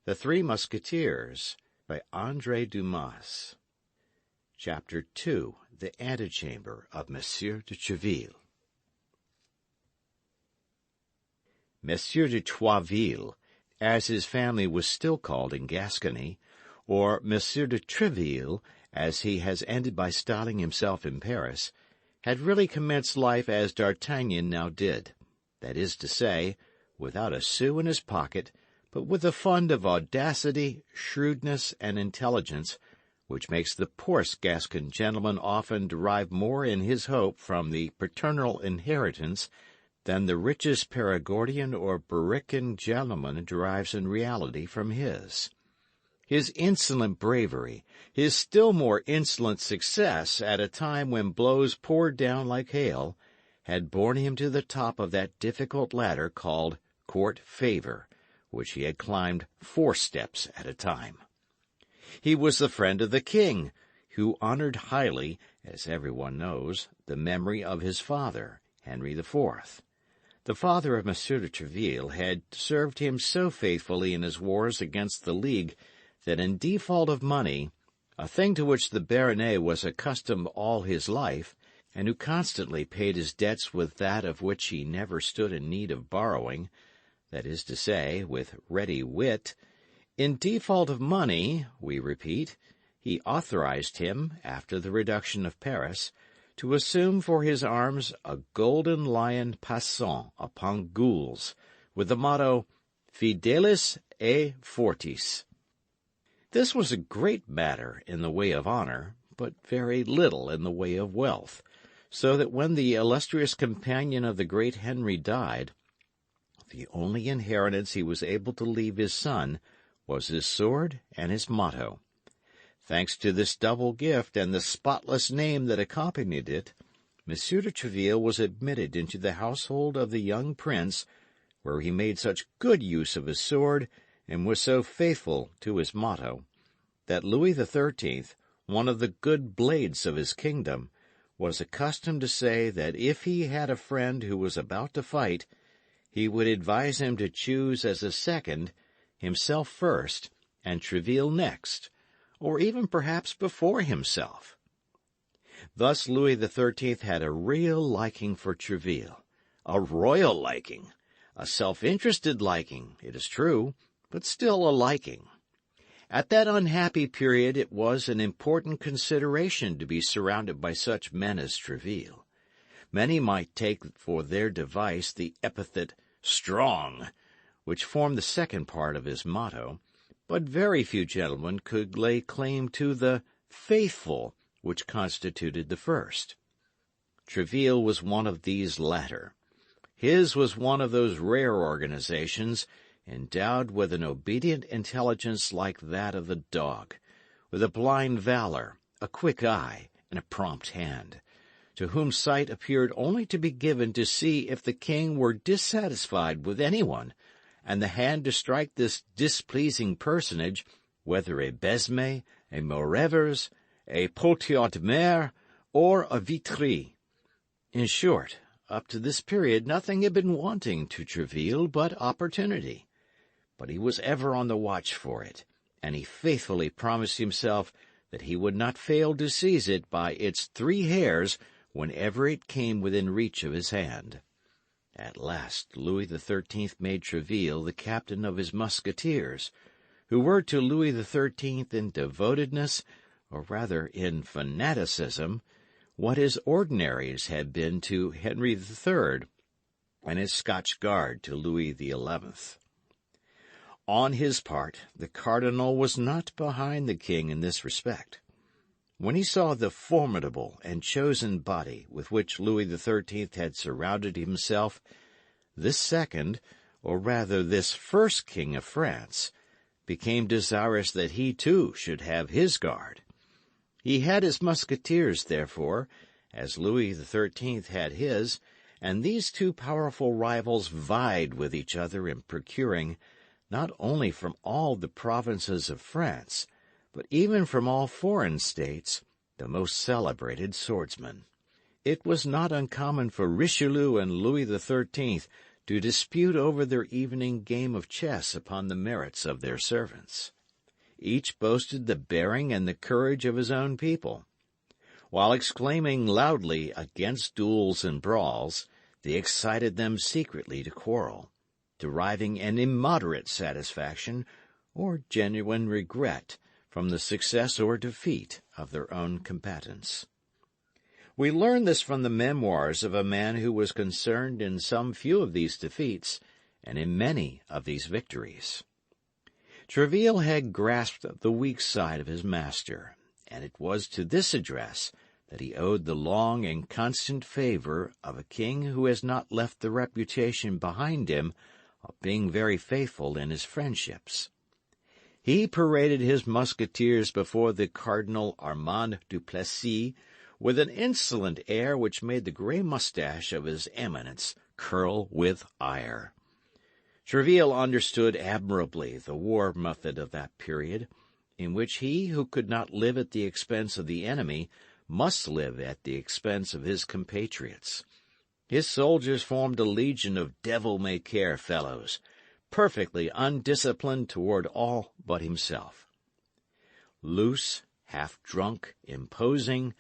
The Three Musketeers by André Dumas. Chapter 2. The Antechamber of Monsieur de Treville. Monsieur de Troisville, as his family was still called in Gascony, or Monsieur de Treville, as he has ended by styling himself in Paris, had really commenced life as D'Artagnan now did, that is to say, without a sou in his pocket, but with a fund of audacity, shrewdness, and intelligence, which makes the poorest Gascon gentleman often derive more in his hope from the paternal inheritance than the richest Perigordian or Berrican gentleman derives in reality from his. His insolent bravery, his still more insolent success at a time when blows poured down like hail, had borne him to the top of that difficult ladder called court favor, which he had climbed 4 steps at a time. He was the friend of the king, who honored highly, as everyone knows, the memory of his father, Henry IV. The father of Monsieur de Treville had served him so faithfully in his wars against the League that in default of money, a thing to which the baronet was accustomed all his life, and who constantly paid his debts with that of which he never stood in need of borrowing, that is to say, with ready wit, in default of money, we repeat, he authorized him, after the reduction of Paris, to assume for his arms a golden lion passant upon gules, with the motto, Fidelis et Fortis. This was a great matter in the way of honor, but very little in the way of wealth, so that when the illustrious companion of the great Henry died, the only inheritance he was able to leave his son was his sword and his motto. Thanks to this double gift and the spotless name that accompanied it, Monsieur de Treville was admitted into the household of the young prince, where he made such good use of his sword and was so faithful to his motto, that Louis XIII, one of the good blades of his kingdom, was accustomed to say that if he had a friend who was about to fight, he would advise him to choose as a second, himself first, and Treville next, or even perhaps before himself. Thus Louis XIII had a real liking for Treville, a royal liking, a self-interested liking, it is true, but still a liking. At that unhappy period it was an important consideration to be surrounded by such men as Treville. Many might take for their device the epithet strong, which formed the second part of his motto, but very few gentlemen could lay claim to the faithful, which constituted the first. Treville was one of these latter. His was one of those rare organizations endowed with an obedient intelligence like that of the dog, with a blind valor, a quick eye, and a prompt hand, to whom sight appeared only to be given to see if the king were dissatisfied with anyone, and the hand to strike this displeasing personage, whether a Besme, a Maurevers, a Potiot-Mer, or a Vitry. In short, up to this period nothing had been wanting to Treville but opportunity. But he was ever on the watch for it, and he faithfully promised himself that he would not fail to seize it by its 3 hairs whenever it came within reach of his hand. At last Louis XIII made Treville the captain of his Musketeers, who were to Louis XIII in devotedness, or rather in fanaticism, what his ordinaries had been to Henry III, and his Scotch Guard to Louis XI. On his part, the cardinal was not behind the king in this respect. When he saw the formidable and chosen body with which Louis XIII had surrounded himself, this second, or rather this first king of France, became desirous that he too should have his guard. He had his Musketeers, therefore, as Louis XIII had his, and these 2 powerful rivals vied with each other in procuring, not only from all the provinces of France, but even from all foreign states, the most celebrated swordsmen. It was not uncommon for Richelieu and Louis XIII to dispute over their evening game of chess upon the merits of their servants. Each boasted the bearing and the courage of his own people. While exclaiming loudly against duels and brawls, they excited them secretly to quarrel, deriving an immoderate satisfaction or genuine regret from the success or defeat of their own combatants. We learn this from the memoirs of a man who was concerned in some few of these defeats and in many of these victories. Tréville had grasped the weak side of his master, and it was to this address that he owed the long and constant favor of a king who has not left the reputation behind him of being very faithful in his friendships. He paraded his musketeers before the Cardinal Armand du Plessis with an insolent air which made the grey moustache of his eminence curl with ire. Tréville understood admirably the war method of that period, in which he who could not live at the expense of the enemy must live at the expense of his compatriots. His soldiers formed a legion of devil-may-care fellows, perfectly undisciplined toward all but himself. Loose, half-drunk, imposing,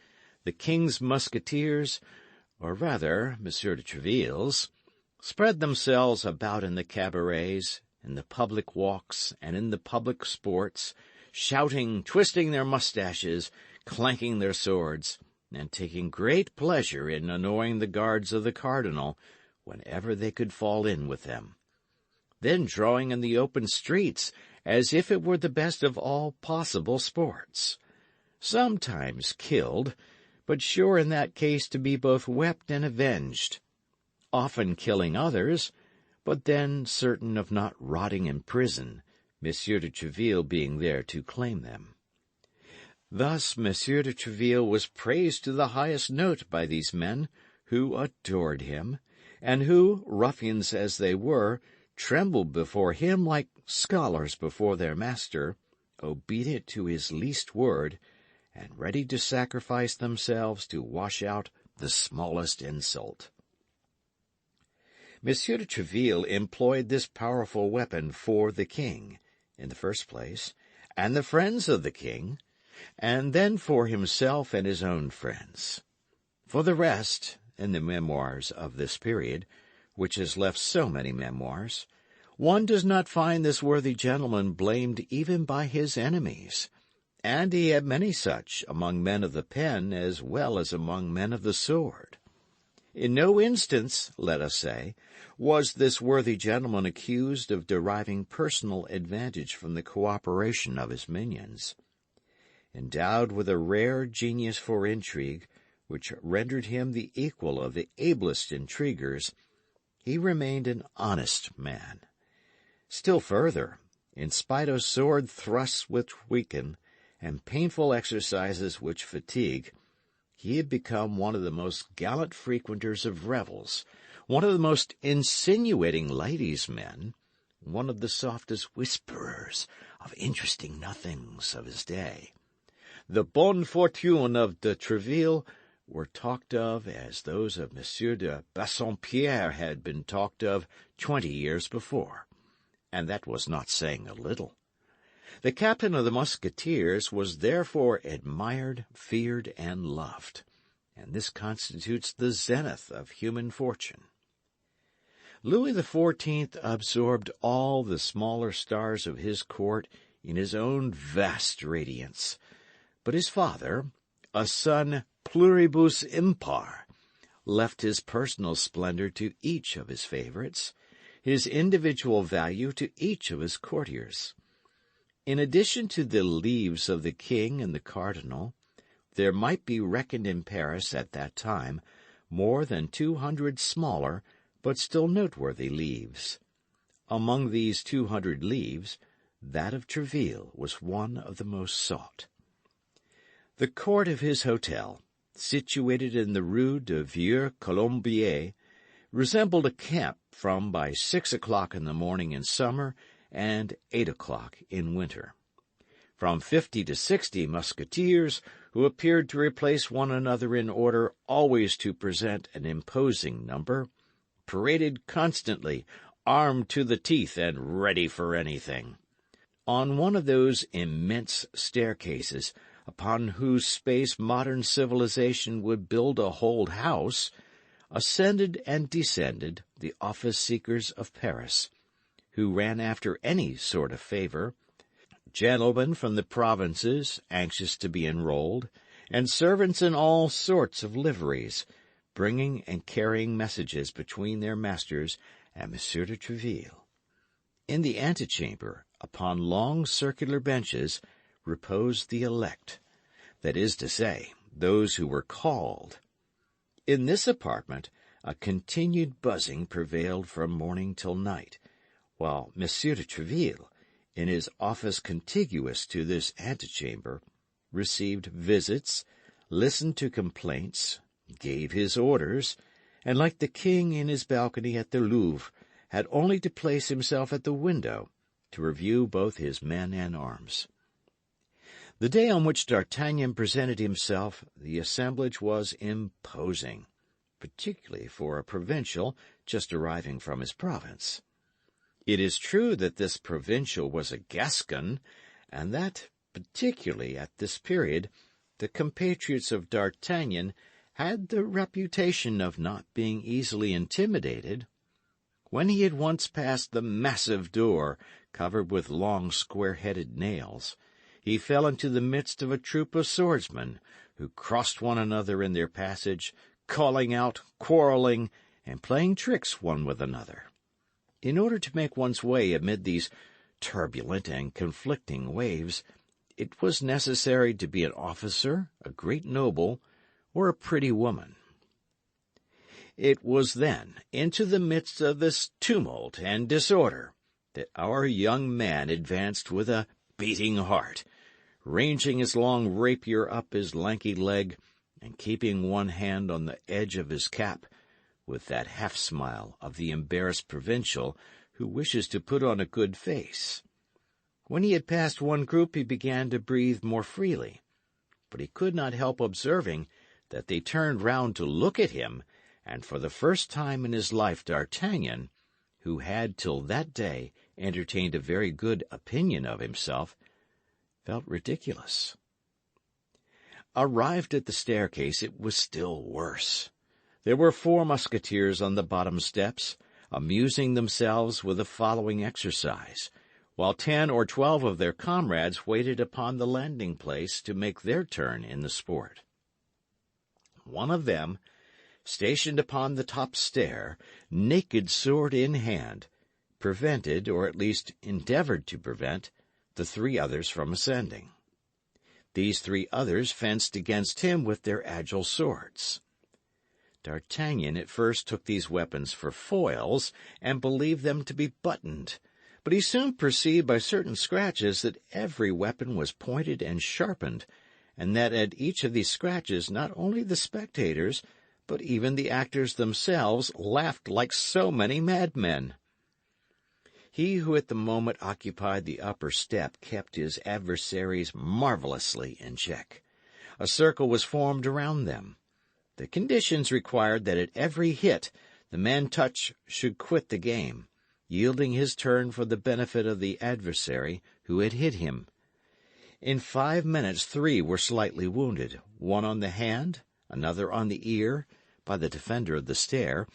the king's musketeers, or rather Monsieur de Tréville's, spread themselves about in the cabarets, in the public walks, and in the public sports, shouting, twisting their moustaches, clanking their swords, and taking great pleasure in annoying the guards of the cardinal whenever they could fall in with them. Then drawing in the open streets, as if it were the best of all possible sports. Sometimes killed, but sure in that case to be both wept and avenged. Often killing others, but then certain of not rotting in prison, Monsieur de Tréville being there to claim them. Thus Monsieur de Tréville was praised to the highest note by these men, who adored him, and who, ruffians as they were, trembled before him like scholars before their master, obedient to his least word, and ready to sacrifice themselves to wash out the smallest insult. Monsieur de Tréville employed this powerful weapon for the king, in the first place, and the friends of the king, and then for himself and his own friends. For the rest, in the memoirs of this period, which has left so many memoirs, one does not find this worthy gentleman blamed even by his enemies, and he had many such among men of the pen as well as among men of the sword. In no instance, let us say, was this worthy gentleman accused of deriving personal advantage from the cooperation of his minions. Endowed with a rare genius for intrigue, which rendered him the equal of the ablest intriguers, he remained an honest man. Still further, in spite of sword thrusts which weaken, and painful exercises which fatigue, he had become one of the most gallant frequenters of revels, one of the most insinuating ladies' men, one of the softest whisperers of interesting nothings of his day. The bonnes fortunes of de Tréville were talked of as those of Monsieur de Bassompierre had been talked of 20 years before, and that was not saying a little. The captain of the Musketeers was therefore admired, feared, and loved, and this constitutes the zenith of human fortune. Louis XIV absorbed all the smaller stars of his court in his own vast radiance, but his father, a son pluribus impar, left his personal splendor to each of his favorites, his individual value to each of his courtiers. In addition to the leaves of the king and the cardinal, there might be reckoned in Paris at that time more than 200 smaller but still noteworthy leaves. Among these 200 leaves, that of Tréville was one of the most sought. The court of his hotel, situated in the Rue de Vieux Colombier, resembled a camp from by 6 o'clock in the morning in summer and 8 o'clock in winter. From 50 to 60 musketeers, who appeared to replace one another in order always to present an imposing number, paraded constantly, armed to the teeth and ready for anything. On one of those immense staircases, upon whose space modern civilization would build a whole house, ascended and descended the office-seekers of Paris, who ran after any sort of favor, gentlemen from the provinces anxious to be enrolled, and servants in all sorts of liveries, bringing and carrying messages between their masters and Monsieur de Treville. In the antechamber, upon long circular benches, reposed the elect, that is to say, those who were called. In this apartment a continued buzzing prevailed from morning till night, while Monsieur de Treville, in his office contiguous to this antechamber, received visits, listened to complaints, gave his orders, and, like the king in his balcony at the Louvre, had only to place himself at the window to review both his men and arms. The day on which D'Artagnan presented himself, the assemblage was imposing, particularly for a provincial just arriving from his province. It is true that this provincial was a Gascon, and that, particularly at this period, the compatriots of D'Artagnan had the reputation of not being easily intimidated. When he had once passed the massive door, covered with long square-headed nails, he fell into the midst of a troop of swordsmen, who crossed one another in their passage, calling out, quarrelling, and playing tricks one with another. In order to make one's way amid these turbulent and conflicting waves, it was necessary to be an officer, a great noble, or a pretty woman. It was then, into the midst of this tumult and disorder, that our young man advanced with a beating heart, ranging his long rapier up his lanky leg, and keeping one hand on the edge of his cap, with that half-smile of the embarrassed provincial who wishes to put on a good face. When he had passed one group, he began to breathe more freely, but he could not help observing that they turned round to look at him, and for the first time in his life D'Artagnan, who had till that day entertained a very good opinion of himself, felt ridiculous. Arrived at the staircase, it was still worse. There were 4 musketeers on the bottom steps, amusing themselves with the following exercise, while 10 or 12 of their comrades waited upon the landing-place to make their turn in the sport. One of them, stationed upon the top stair, naked sword in hand, prevented, or at least endeavored to prevent, the 3 others from ascending. These 3 others fenced against him with their agile swords. D'Artagnan at first took these weapons for foils, and believed them to be buttoned, but he soon perceived by certain scratches that every weapon was pointed and sharpened, and that at each of these scratches not only the spectators, but even the actors themselves, laughed like so many madmen. He who at the moment occupied the upper step kept his adversaries marvellously in check. A circle was formed around them. The conditions required that at every hit the man touched should quit the game, yielding his turn for the benefit of the adversary who had hit him. In 5 minutes 3 were slightly wounded, one on the hand, another on the ear, by the defender of the stair,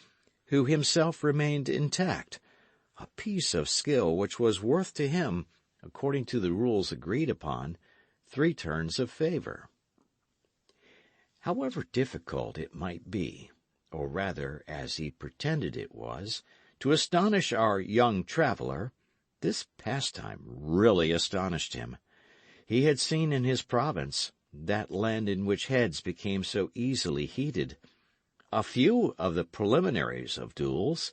who himself remained intact, a piece of skill which was worth to him, according to the rules agreed upon, 3 turns of favor. However difficult it might be, or rather, as he pretended it was, to astonish our young traveller, this pastime really astonished him. He had seen in his province, that land in which heads became so easily heated, a few of the preliminaries of duels,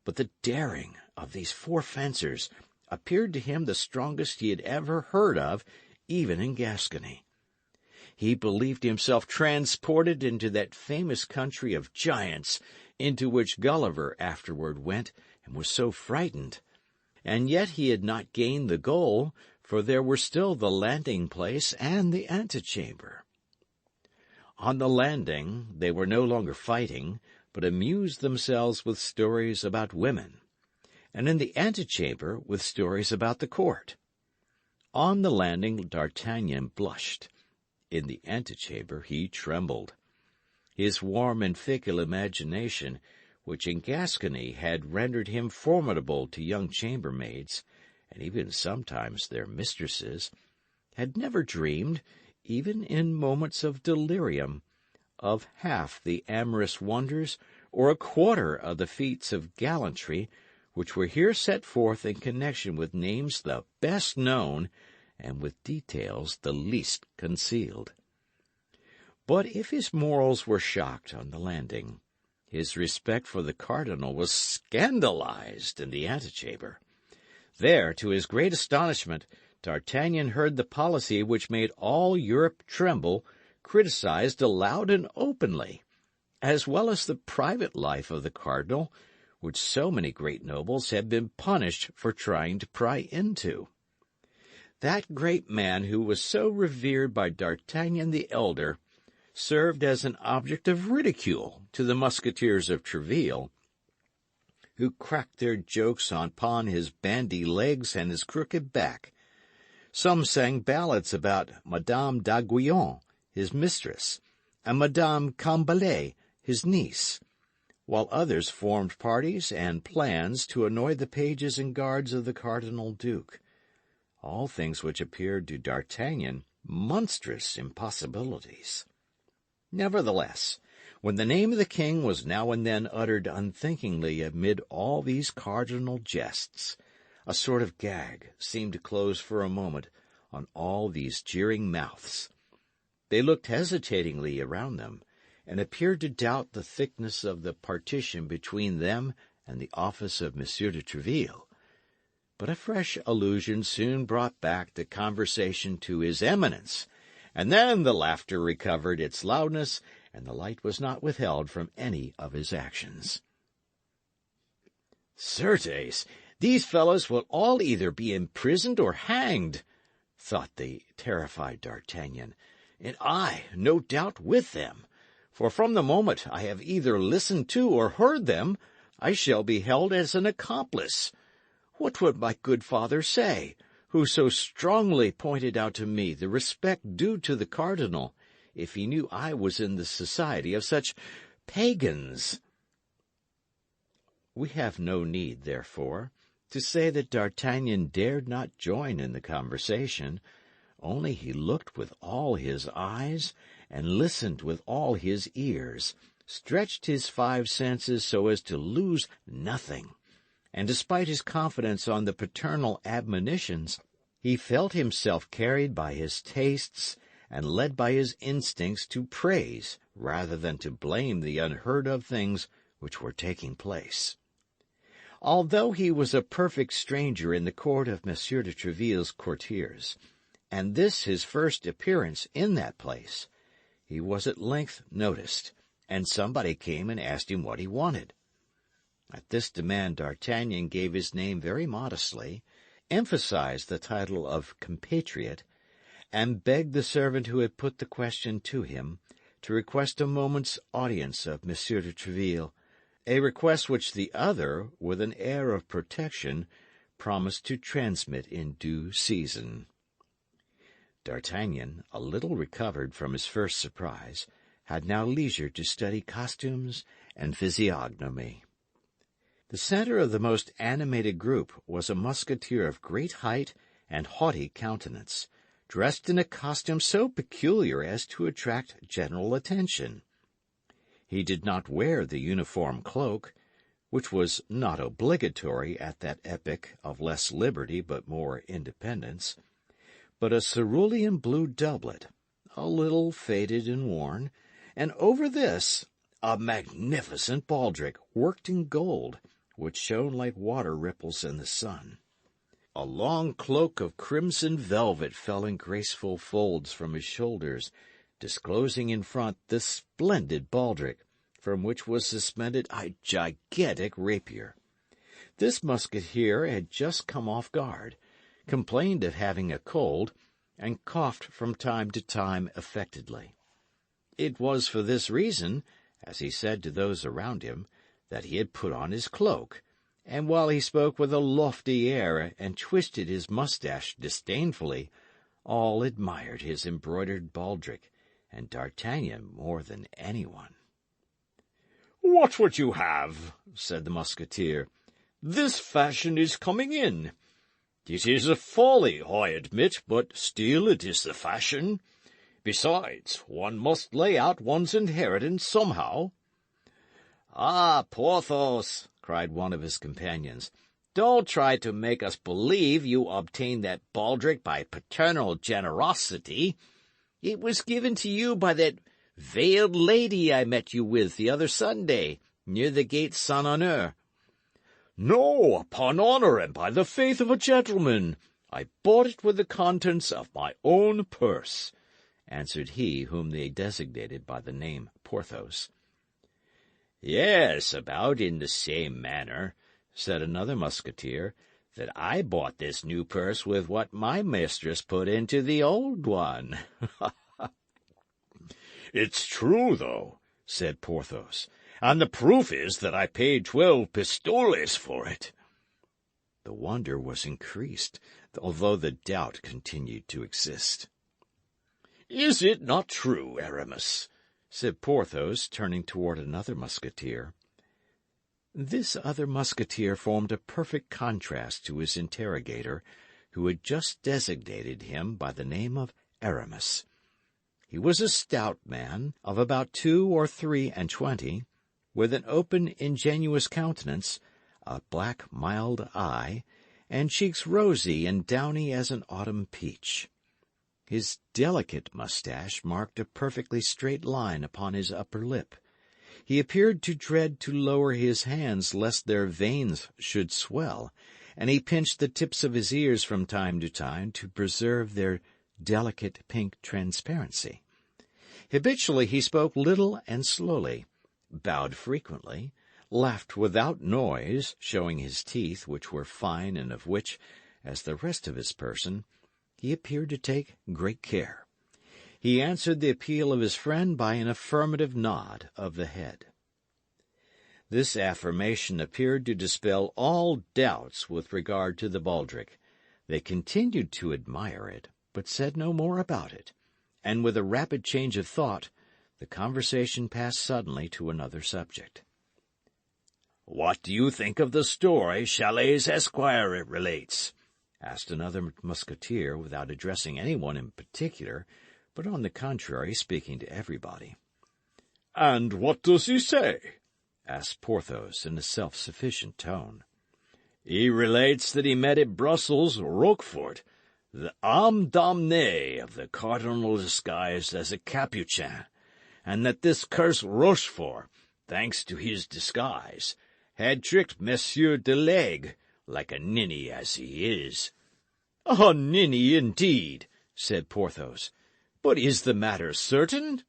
but the daring of these 4 fencers appeared to him the strongest he had ever heard of, even in Gascony. He believed himself transported into that famous country of giants into which Gulliver afterward went and was so frightened. And yet he had not gained the goal, for there were still the landing-place and the antechamber. On the landing they were no longer fighting, but amused themselves with stories about women, and in the antechamber with stories about the court. On the landing D'Artagnan blushed. In the antechamber he trembled. His warm and fickle imagination, which in Gascony had rendered him formidable to young chambermaids, and even sometimes their mistresses, had never dreamed, even in moments of delirium, of half the amorous wonders or a quarter of the feats of gallantry which were here set forth in connection with names the best known and with details the least concealed. But if his morals were shocked on the landing, his respect for the cardinal was scandalized in the antechamber. There, to his great astonishment, D'Artagnan heard the policy which made all Europe tremble criticized aloud and openly, as well as the private life of the cardinal, which so many great nobles had been punished for trying to pry into. That great man who was so revered by D'Artagnan the elder served as an object of ridicule to the Musketeers of Tréville, who cracked their jokes upon his bandy legs and his crooked back. Some sang ballads about Madame d'Aiguillon, his mistress, and Madame Cambalet, his niece, while others formed parties and plans to annoy the pages and guards of the Cardinal Duke, all things which appeared to D'Artagnan monstrous impossibilities. Nevertheless, when the name of the king was now and then uttered unthinkingly amid all these cardinal jests, a sort of gag seemed to close for a moment on all these jeering mouths. They looked hesitatingly around them, and appeared to doubt the thickness of the partition between them and the office of Monsieur de Tréville. But a fresh allusion soon brought back the conversation to his Eminence, and then the laughter recovered its loudness, and the light was not withheld from any of his actions. "Certes, these fellows will all either be imprisoned or hanged," thought the terrified D'Artagnan, "and I, no doubt, with them. For from the moment I have either listened to or heard them, I shall be held as an accomplice. What would my good father say, who so strongly pointed out to me the respect due to the cardinal, if he knew I was in the society of such pagans?" We have no need, therefore, to say that D'Artagnan dared not join in the conversation, only he looked with all his eyes and listened with all his ears, stretched his five senses so as to lose nothing, and despite his confidence on the paternal admonitions, he felt himself carried by his tastes and led by his instincts to praise rather than to blame the unheard-of things which were taking place. Although he was a perfect stranger in the court of Monsieur de Tréville's courtiers, and this his first appearance in that place, he was at length noticed, and somebody came and asked him what he wanted. At this demand D'Artagnan gave his name very modestly, emphasized the title of compatriot, and begged the servant who had put the question to him to request a moment's audience of Monsieur de Tréville, a request which the other, with an air of protection, promised to transmit in due season. D'Artagnan, a little recovered from his first surprise, had now leisure to study costumes and physiognomy. The centre of the most animated group was a musketeer of great height and haughty countenance, dressed in a costume so peculiar as to attract general attention. He did not wear the uniform cloak, which was not obligatory at that epoch of less liberty but more independence, but a cerulean blue doublet, a little faded and worn, and over this a magnificent baldric worked in gold, which shone like water ripples in the sun. A long cloak of crimson velvet fell in graceful folds from his shoulders, disclosing in front the splendid baldric, from which was suspended a gigantic rapier. This musketeer had just come off guard, complained of having a cold, and coughed from time to time affectedly. It was for this reason, as he said to those around him that he had put on his cloak, and while he spoke with a lofty air and twisted his moustache disdainfully, all admired his embroidered baldric, and D'Artagnan more than anyone. "What would you have?" said the Musketeer. "This fashion is coming in. It is a folly, I admit, but still it is the fashion. Besides, one must lay out one's inheritance somehow." "Ah, Porthos," cried one of his companions, "don't try to make us believe you obtained that baldric by paternal generosity. It was given to you by that veiled lady I met you with the other Sunday, near the gate Saint-Honore." "No, upon honour and by the faith of a gentleman. I bought it with the contents of my own purse," answered he whom they designated by the name Porthos. "Yes, about in the same manner," said another Musketeer, "that I bought this new purse with what my mistress put into the old one." "It's true, though," said Porthos, "and the proof is that I paid 12 pistoles for it." The wonder was increased, although the doubt continued to exist. "Is it not true, Aramis?" said Porthos, turning toward another Musketeer. This other Musketeer formed a perfect contrast to his interrogator, who had just designated him by the name of Aramis. He was a stout man, of about 22 or 23, with an open, ingenuous countenance, a black, mild eye, and cheeks rosy and downy as an autumn peach. His delicate moustache marked a perfectly straight line upon his upper lip. He appeared to dread to lower his hands lest their veins should swell, and he pinched the tips of his ears from time to time to preserve their delicate pink transparency. Habitually he spoke little and slowly, bowed frequently, laughed without noise, showing his teeth, which were fine and of which, as the rest of his person, he appeared to take great care. He answered the appeal of his friend by an affirmative nod of the head. This affirmation appeared to dispel all doubts with regard to the baldric. They continued to admire it, but said no more about it, and with a rapid change of thought, the conversation passed suddenly to another subject. "What do you think of the story Chalet's esquire relates?" asked another Musketeer, without addressing anyone in particular, but on the contrary speaking to everybody. "And what does he say?" asked Porthos in a self-sufficient tone. "He relates that he met at Brussels Roquefort, the âme damnée of the cardinal disguised as a Capuchin, and that this cursed Rochefort, thanks to his disguise, had tricked Monsieur de Laigle, like a ninny as he is." "A ninny, indeed," said Porthos. "But is the matter certain?"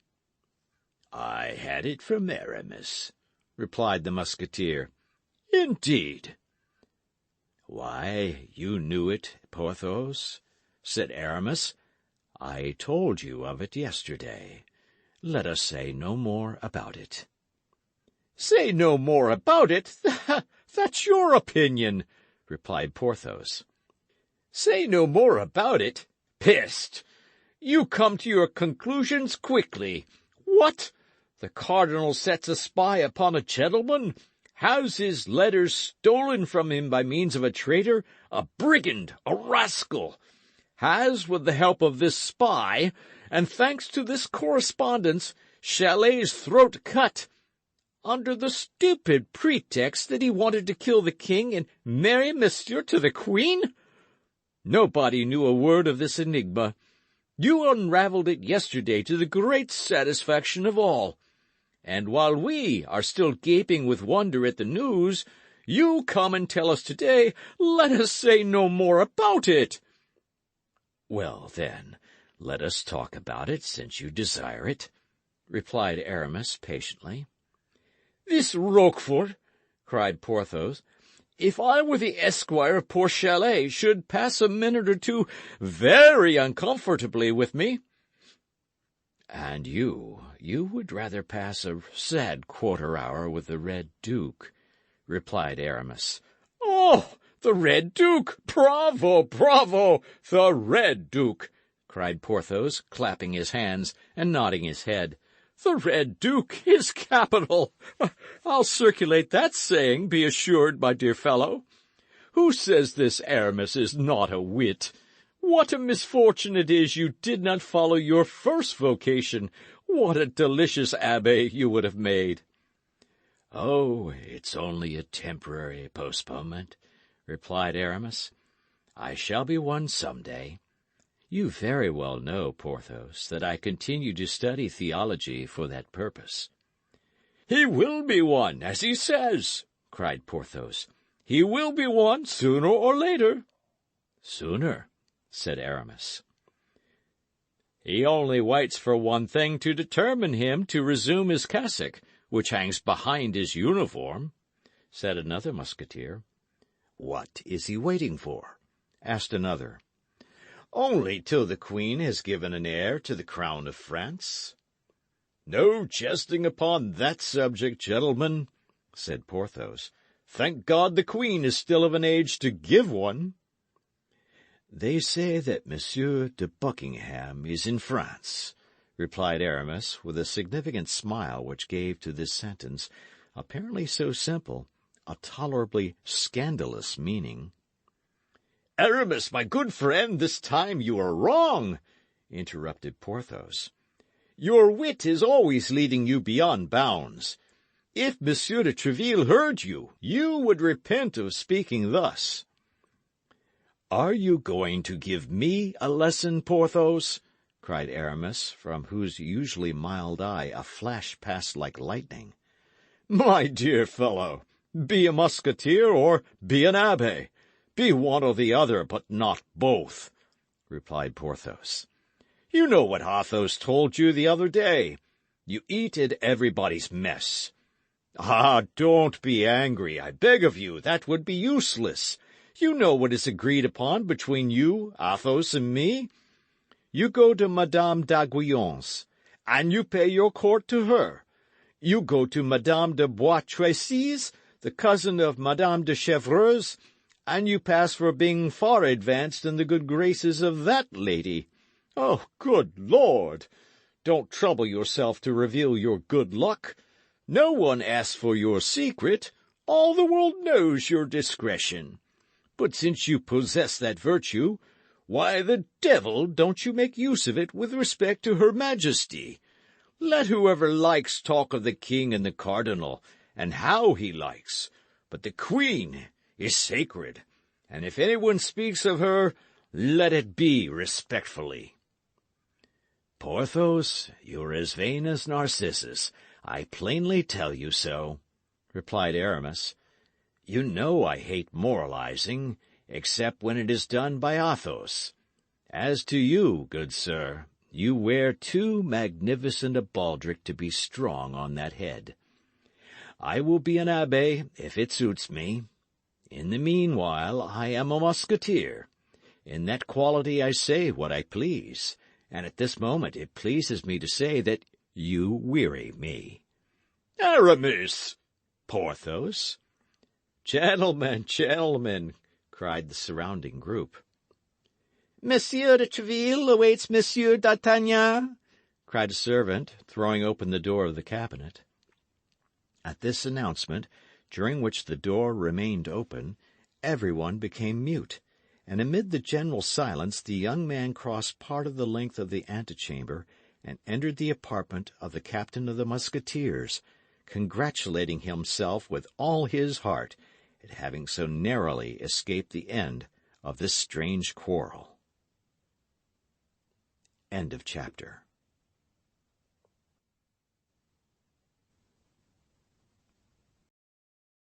"I had it from Aramis," replied the Musketeer. "Indeed." "Why, you knew it, Porthos," said Aramis. "I told you of it yesterday. Let us say no more about it." "Say no more about it? That's your opinion," replied Porthos. "Say no more about it? Peste! You come to your conclusions quickly. What? The cardinal sets a spy upon a gentleman, has his letters stolen from him by means of a traitor, a brigand, a rascal, has, with the help of this spy, and thanks to this correspondence, Chalet's throat cut, under the stupid pretext that he wanted to kill the king and marry Monsieur to the queen? Nobody knew a word of this enigma. You unravelled it yesterday to the great satisfaction of all. And while we are still gaping with wonder at the news, you come and tell us today, let us say no more about it. "Well, then, let us talk about it, since you desire it," replied Aramis patiently. "This Roquefort," cried Porthos, "if I were the esquire of poor Chalet, should pass a minute or two very uncomfortably with me." And you would rather pass a sad quarter-hour with the Red Duke, replied Aramis. Oh, the Red Duke! Bravo, bravo! The Red Duke! Cried Porthos, clapping his hands and nodding his head. The Red Duke is capital! I'll circulate that saying, be assured, my dear fellow. Who says this Aramis is not a wit? What a misfortune it is you did not follow your first vocation! What a delicious abbé you would have made! Oh, it's only a temporary postponement, replied Aramis. I shall be one some day. You very well know, Porthos, that I continue to study theology for that purpose. He will be one, as he says, cried Porthos. He will be one sooner or later. Sooner, said Aramis. He only waits for one thing to determine him to resume his cassock, which hangs behind his uniform, said another Musketeer. What is he waiting for? Asked another. Only till the Queen has given an heir to the crown of France. No jesting upon that subject, gentlemen, said Porthos. Thank God the Queen is still of an age to give one. They say that Monsieur de Buckingham is in France, replied Aramis, with a significant smile which gave to this sentence, apparently so simple, a tolerably scandalous meaning. Aramis, my good friend, this time you are wrong, interrupted Porthos. Your wit is always leading you beyond bounds. If Monsieur de Tréville heard you, you would repent of speaking thus. Are you going to give me a lesson, Porthos? Cried Aramis, from whose usually mild eye a flash passed like lightning. My dear fellow, be a musketeer or be an abbé. Be one or the other, but not both, replied Porthos. You know what Athos told you the other day. You eat at everybody's mess. Ah, don't be angry, I beg of you. That would be useless. You know what is agreed upon between you, Athos, and me. You go to Madame d'Aiguillon's, and you pay your court to her. You go to Madame de Bois Tracy's, the cousin of Madame de Chevreuse, and you pass for being far advanced in the good graces of that lady. Oh, good Lord! Don't trouble yourself to reveal your good luck. No one asks for your secret. All the world knows your discretion. But since you possess that virtue, why the devil don't you make use of it with respect to Her Majesty? Let whoever likes talk of the king and the cardinal, and how he likes, but the Queen is sacred, and if anyone speaks of her, let it be respectfully. Porthos, you're as vain as Narcissus. I plainly tell you so, replied Aramis. You know I hate moralizing, except when it is done by Athos. As to you, good sir, you wear too magnificent a baldric to be strong on that head. I will be an abbé if it suits me. In the meanwhile I am a musketeer. In that quality I say what I please, and at this moment it pleases me to say that you weary me. Aramis! Porthos! Gentlemen, gentlemen! Cried the surrounding group. Monsieur de Tréville awaits Monsieur d'Artagnan, cried a servant, throwing open the door of the cabinet. At this announcement, during which the door remained open, everyone became mute, and amid the general silence the young man crossed part of the length of the antechamber and entered the apartment of the captain of the Musketeers, congratulating himself with all his heart at having so narrowly escaped the end of this strange quarrel. End of chapter.